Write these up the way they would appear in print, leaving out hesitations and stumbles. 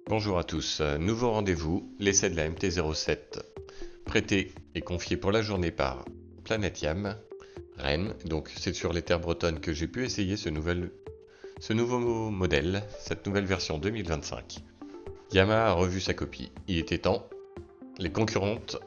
Bonjour à tous, nouveau rendez-vous, l'essai de la MT-07, prêté et confié pour la journée par Planète Yam, Rennes. Donc c'est sur les terres bretonnes que j'ai pu essayer ce nouveau modèle, cette nouvelle version 2025. Yamaha a revu sa copie, il était temps. Les concurrentes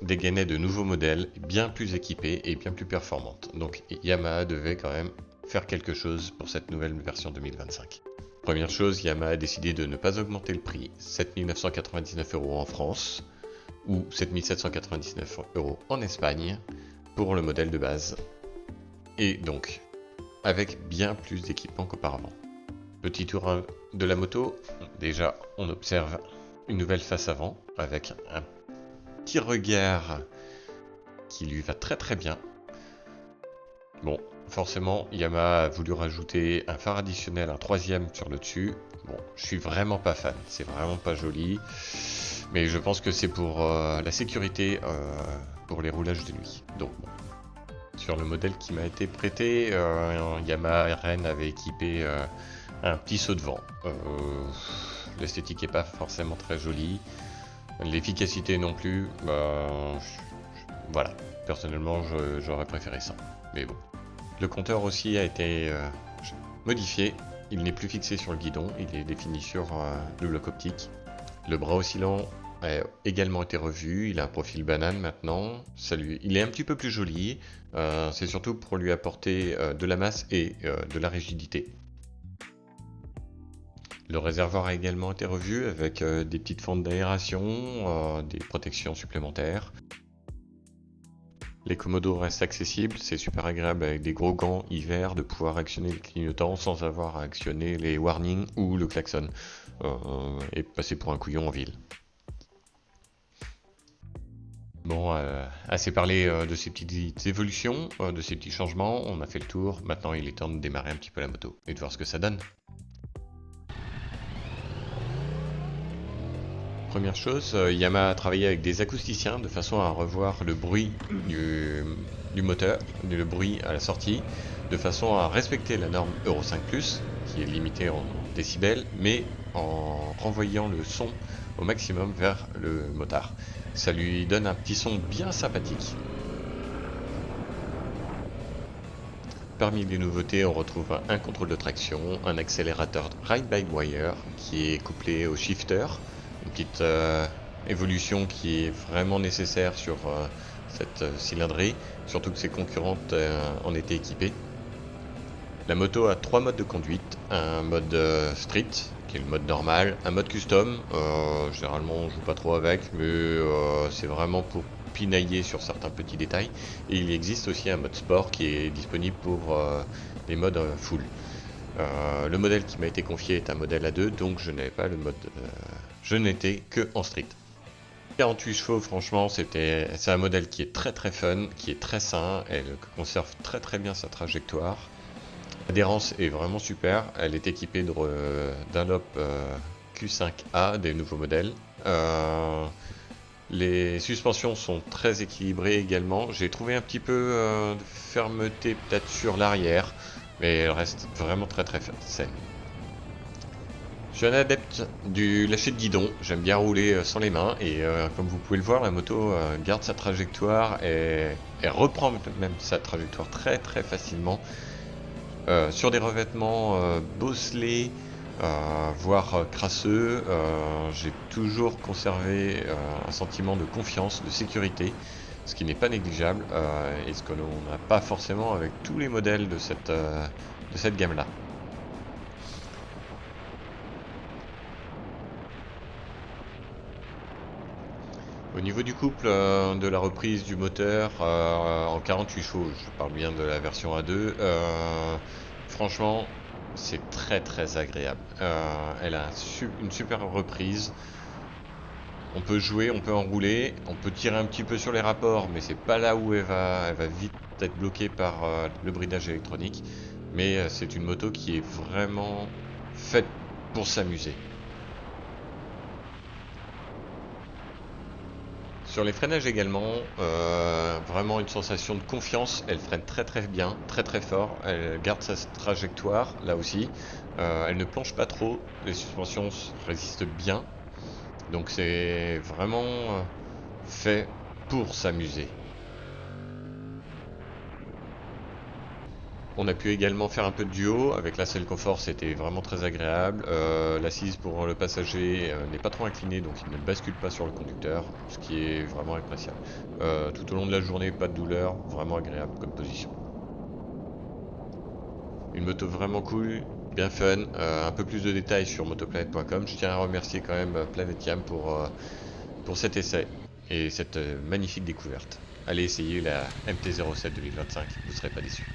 dégainaient de nouveaux modèles bien plus équipés et bien plus performantes. Donc Yamaha devait quand même faire quelque chose pour cette nouvelle version 2025. Première chose, Yamaha a décidé de ne pas augmenter le prix, 7 999 € en France ou 7 799 € en Espagne pour le modèle de base, et donc avec bien plus d'équipement qu'auparavant. Petit tour de la moto, déjà on observe une nouvelle face avant avec un petit regard qui lui va très très bien. Bon, forcément, Yamaha a voulu rajouter un phare additionnel, un troisième sur le dessus. Bon, je suis vraiment pas fan, c'est vraiment pas joli. Mais je pense que c'est pour la sécurité pour les roulages de nuit. Donc bon. Sur le modèle qui m'a été prêté, Yamaha RN avait équipé un petit saut de vent. L'esthétique est pas forcément très jolie. L'efficacité non plus. Voilà. Personnellement, j'aurais préféré ça. Mais bon. Le compteur aussi a été modifié. Il n'est plus fixé sur le guidon, il est défini sur le bloc optique. Le bras oscillant a également été revu, il a un profil banane maintenant. Il est un petit peu plus joli, c'est surtout pour lui apporter de la masse et de la rigidité. Le réservoir a également été revu avec des petites fentes d'aération, des protections supplémentaires. Les commodos restent accessibles, c'est super agréable avec des gros gants hiver de pouvoir actionner le clignotant sans avoir à actionner les warnings ou le klaxon et passer pour un couillon en ville. Bon, assez parlé de ces petites évolutions, de ces petits changements, on a fait le tour, maintenant il est temps de démarrer un petit peu la moto et de voir ce que ça donne. Première chose, Yamaha a travaillé avec des acousticiens de façon à revoir le bruit du moteur, le bruit à la sortie, de façon à respecter la norme Euro 5+, qui est limitée en décibels, mais en renvoyant le son au maximum vers le motard. Ça lui donne un petit son bien sympathique. Parmi les nouveautés, on retrouve un contrôle de traction, un accélérateur ride-by-wire qui est couplé au shifter, une petite évolution qui est vraiment nécessaire sur cette cylindrée, surtout que ses concurrentes en étaient équipées. La moto a 3 modes de conduite, un mode street, qui est le mode normal, un mode custom, généralement on joue pas trop avec, mais c'est vraiment pour pinailler sur certains petits détails, et il existe aussi un mode sport qui est disponible pour les modes full. Le modèle qui m'a été confié est un modèle A2, donc je n'avais pas le mode, je n'étais que en street. 48 chevaux, franchement, c'est un modèle qui est très très fun, qui est très sain, elle conserve très très bien sa trajectoire. L'adhérence est vraiment super, elle est équipée d'un Dunlop Q5A des nouveaux modèles. Les suspensions sont très équilibrées également. J'ai trouvé un petit peu de fermeté peut-être sur l'arrière, mais elle reste vraiment très très saine. Je suis un adepte du lâcher de guidon, j'aime bien rouler sans les mains et comme vous pouvez le voir, la moto garde sa trajectoire et reprend même sa trajectoire très très facilement. Sur des revêtements bosselés, voire crasseux, j'ai toujours conservé un sentiment de confiance, de sécurité, ce qui n'est pas négligeable et ce que l'on n'a pas forcément avec tous les modèles de cette gamme-là. Au niveau du couple de la reprise du moteur en 48 chevaux, je parle bien de la version A2, franchement c'est très très agréable. Elle a une super reprise. On peut jouer, on peut enrouler, on peut tirer un petit peu sur les rapports, mais c'est pas là où elle va vite être bloquée par le bridage électronique. Mais c'est une moto qui est vraiment faite pour s'amuser. Sur les freinages également, vraiment une sensation de confiance. Elle freine très très bien, très très fort. Elle garde sa trajectoire là aussi. Elle ne planche pas trop. Les suspensions résistent bien. Donc c'est vraiment fait pour s'amuser. On a pu également faire un peu de duo avec la selle confort, c'était vraiment très agréable. L'assise pour le passager n'est pas trop inclinée, donc il ne bascule pas sur le conducteur, ce qui est vraiment appréciable. Tout au long de la journée, pas de douleur, vraiment agréable comme position. Une moto vraiment cool, bien fun. Un peu plus de détails sur motoplanet.com. Je tiens à remercier quand même Planet Yam pour cet essai et cette magnifique découverte. Allez essayer la MT-07 2025, vous ne serez pas déçus.